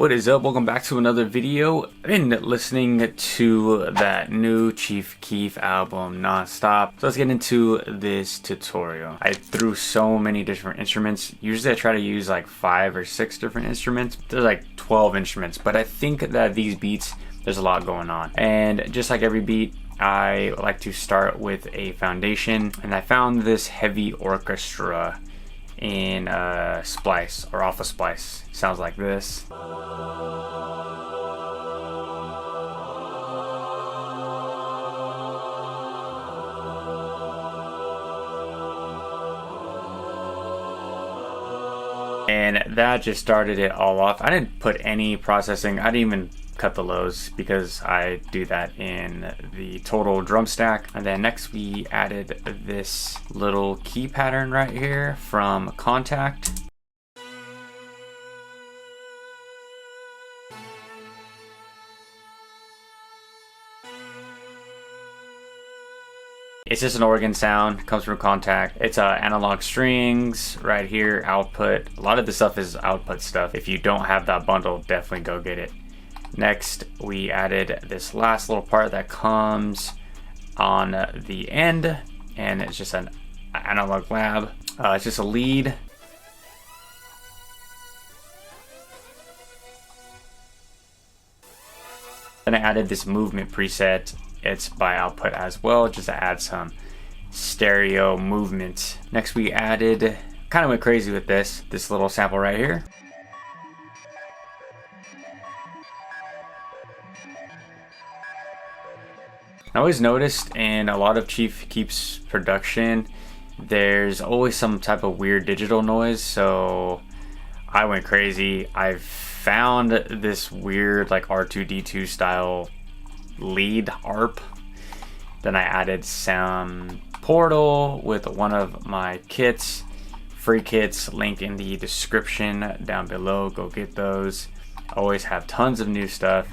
What is up? Welcome back to another video. I've been listening to that new Chief Keef album non-stop. So let's get into this tutorial. I threw so many different instruments. Usually I try to use like 5 or 6 different instruments. There's like 12 instruments, but I think that these beats, there's a lot going on. And just like every beat, I like to start with a foundation. And I found this heavy orchestra in Splice or off of Splice. Sounds like this. And that just started it all off. I didn't put any processing. I didn't even cut the lows because I do that in the total drum stack. And then next we added this little key pattern right here from Contact. It's just an organ sound, comes from Contact. It's analog strings right here, output. A lot of the stuff is output stuff. If you don't have that bundle, definitely go get it. Next, we added this last little part that comes on the end, and it's just an analog lab. It's just a lead. Then I added this movement preset. It's by output as well, just to add some stereo movement. Next we added, kind of went crazy with this little sample right here. I always noticed in a lot of Chief Keef's production, there's always some type of weird digital noise, so I went crazy. I found this weird like R2D2 style lead harp. Then I added some Portal with one of my kits, free kits, link in the description down below. Go get those. Always have tons of new stuff.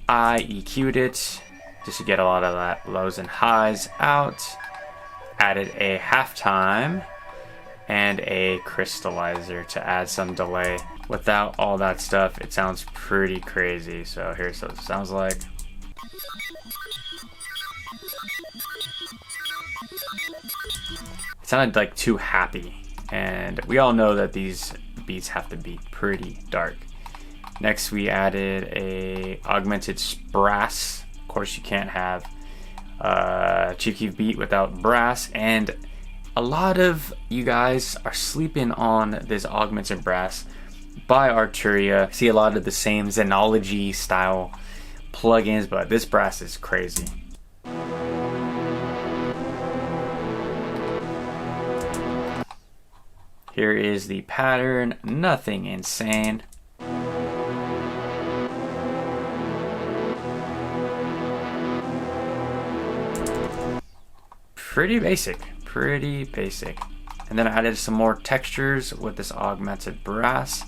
I EQ'd it just to get a lot of that lows and highs out. Added a halftime and a crystallizer to add some delay. Without all that stuff, it sounds pretty crazy. So here's what it sounds like. It sounded like too happy, and we all know that these beats have to be pretty dark. Next we added a augmented brass. Of course you can't have Chief Keef beat without brass, and a lot of you guys are sleeping on this augmented brass by Arturia. See a lot of the same Xenology style plugins, but this brass is crazy. Here is the pattern, nothing insane. Pretty basic, pretty basic. And then I added some more textures with this augmented brass.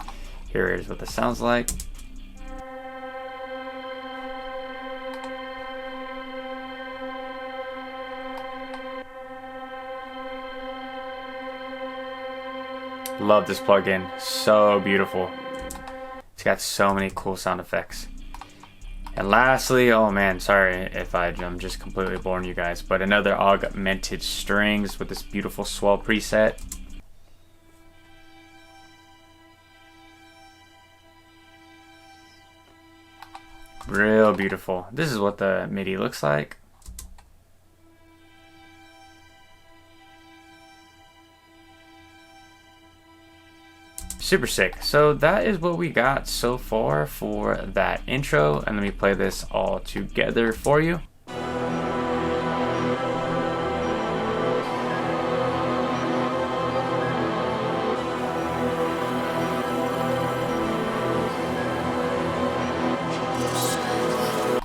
Here is what this sounds like. Love this plugin, so beautiful. It's got so many cool sound effects. And lastly, oh man, sorry if I'm just completely boring you guys, but another augmented strings with this beautiful swell preset. Real beautiful. This is what the MIDI looks like. Super sick. So that is what we got so far for that intro, and let me play this all together for you.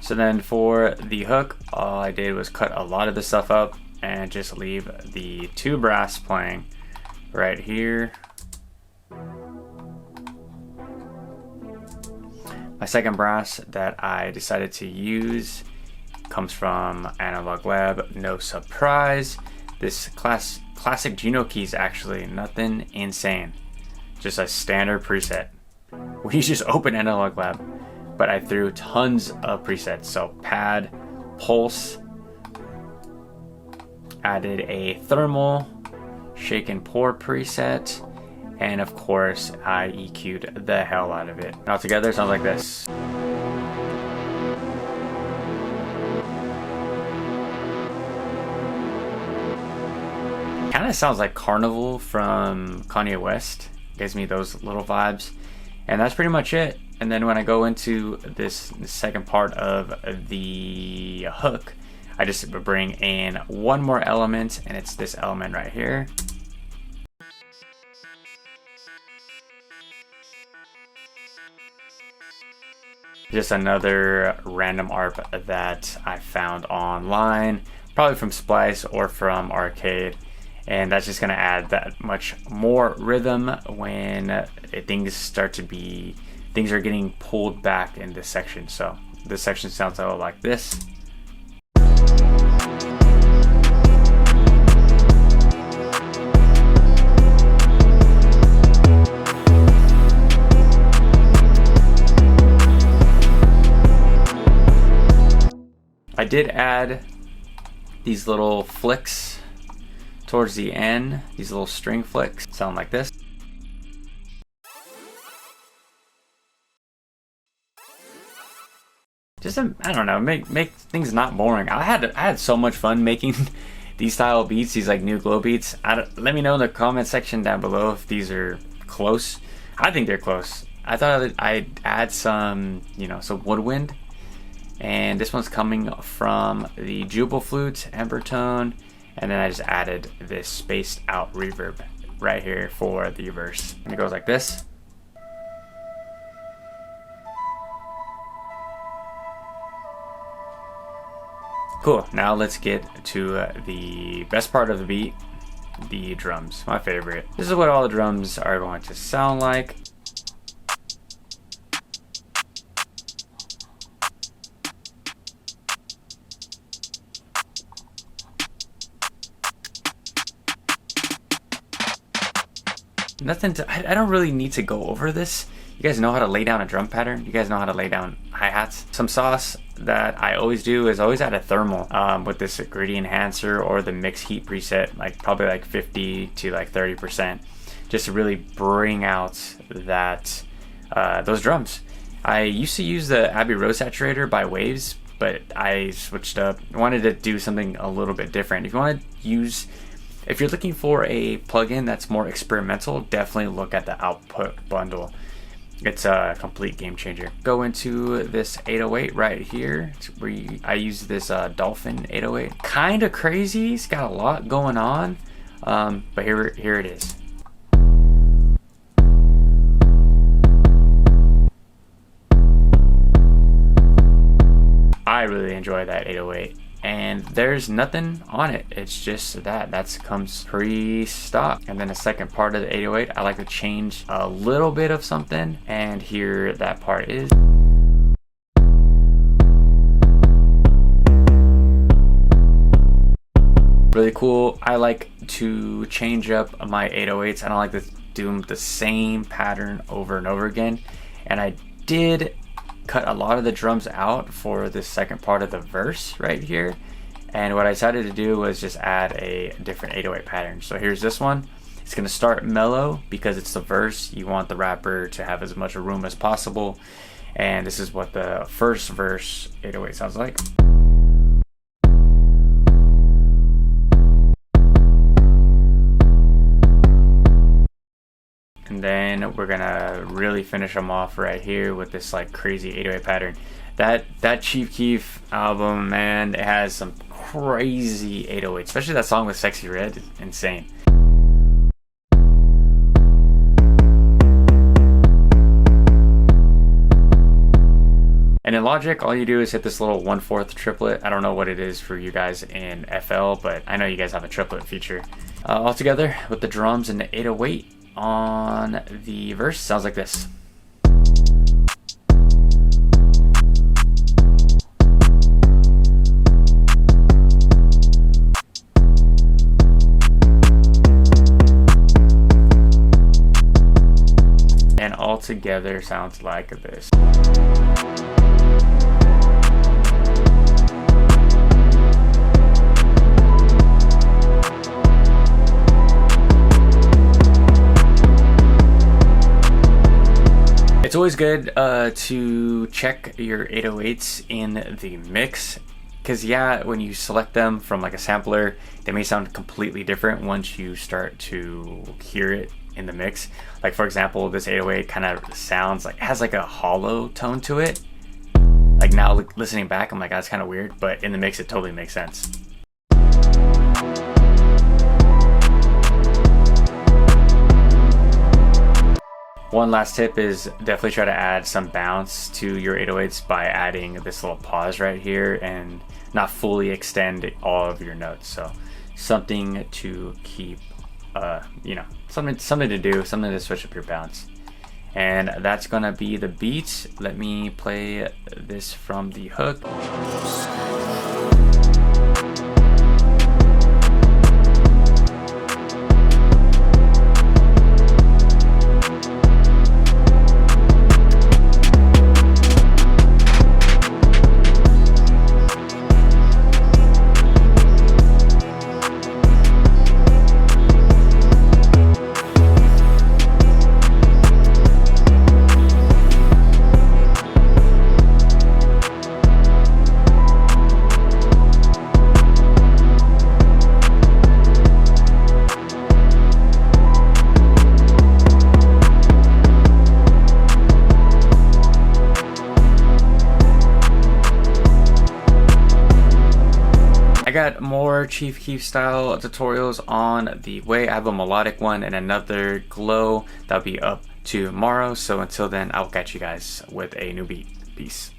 So then for the hook, all I did was cut a lot of the stuff up and just leave the 2 brass playing right here. My second brass that I decided to use comes from Analog Lab, no surprise. This classic Juno keys, actually, nothing insane. Just a standard preset. we just opened Analog Lab, but I threw tons of presets. So pad, pulse, added a thermal, shake and pour preset, and of course I EQ'd the hell out of it. All together it sounds like this. Kind of sounds like Carnival from Kanye West. Gives me those little vibes. And that's pretty much it. And then when I go into this second part of the hook, I just bring in one more element, and it's this element right here. Just another random ARP that I found online, probably from Splice or from Arcade. And that's just gonna add that much more rhythm when things are getting pulled back in this section. So this section sounds a little like this. I did add these little flicks towards the end. These little string flicks sound like this. Just I don't know, make things not boring. I had so much fun making these style beats, these like new glow beats. Let me know in the comment section down below if these are close. I think they're close. I thought I'd add some, some woodwind. And this one's coming from the Jubal flute, Embertone, and then I just added this spaced out reverb right here for the verse. And it goes like this. Cool, now let's get to the best part of the beat, the drums, my favorite. This is what all the drums are going to sound like. I don't really need to go over this. You guys know how to lay down a drum pattern. You guys know how to lay down hi-hats. Some sauce that I always do is always add a thermal with this gritty enhancer or the mix heat preset, like probably like 50 to like 30%, just to really bring out that those drums. I used to use the Abbey Road Saturator by Waves, but I switched up. I wanted to do something a little bit different. If you're looking for a plugin that's more experimental, definitely look at the Output Bundle. It's a complete game changer. Go into this 808 right here, where I use this Dolphin 808. Kind of crazy. It's got a lot going on, but here it is. I really enjoy that 808. And there's nothing on it. It's just that comes pre-stock. And then the second part of the 808, I like to change a little bit of something, and here that part is. Really cool. I like to change up my 808s. I don't like to do the same pattern over and over again. And I did cut a lot of the drums out for this second part of the verse right here, and what I decided to do was just add a different 808 pattern. So here's this one. It's gonna start mellow because it's the verse. You want the rapper to have as much room as possible, and this is what the first verse 808 sounds like. And then we're gonna really finish them off right here with this like crazy 808 pattern. That Chief Keef album, man, it has some crazy 808, especially that song with Sexy Red. Insane. And in Logic, all you do is hit this little 1/4 triplet. I don't know what it is for you guys in FL, but I know you guys have a triplet feature. All together with the drums and the 808 on the verse sounds like this. And all together sounds like this. It's always good to check your 808s in the mix, because yeah, when you select them from like a sampler, they may sound completely different once you start to hear it in the mix. Like for example, this 808 kind of sounds like, has like a hollow tone to it. Like now listening back, I'm like, that's kind of weird, but in the mix it totally makes sense. One last tip is definitely try to add some bounce to your 808s by adding this little pause right here and not fully extend all of your notes. So something to keep, you know, something to do, something to switch up your bounce. And that's gonna be the beat. Let me play this from the hook. I got more Chief Keef style tutorials on the way. I have a melodic one and another glow that'll be up tomorrow. So until then, I'll catch you guys with a new beat. Peace.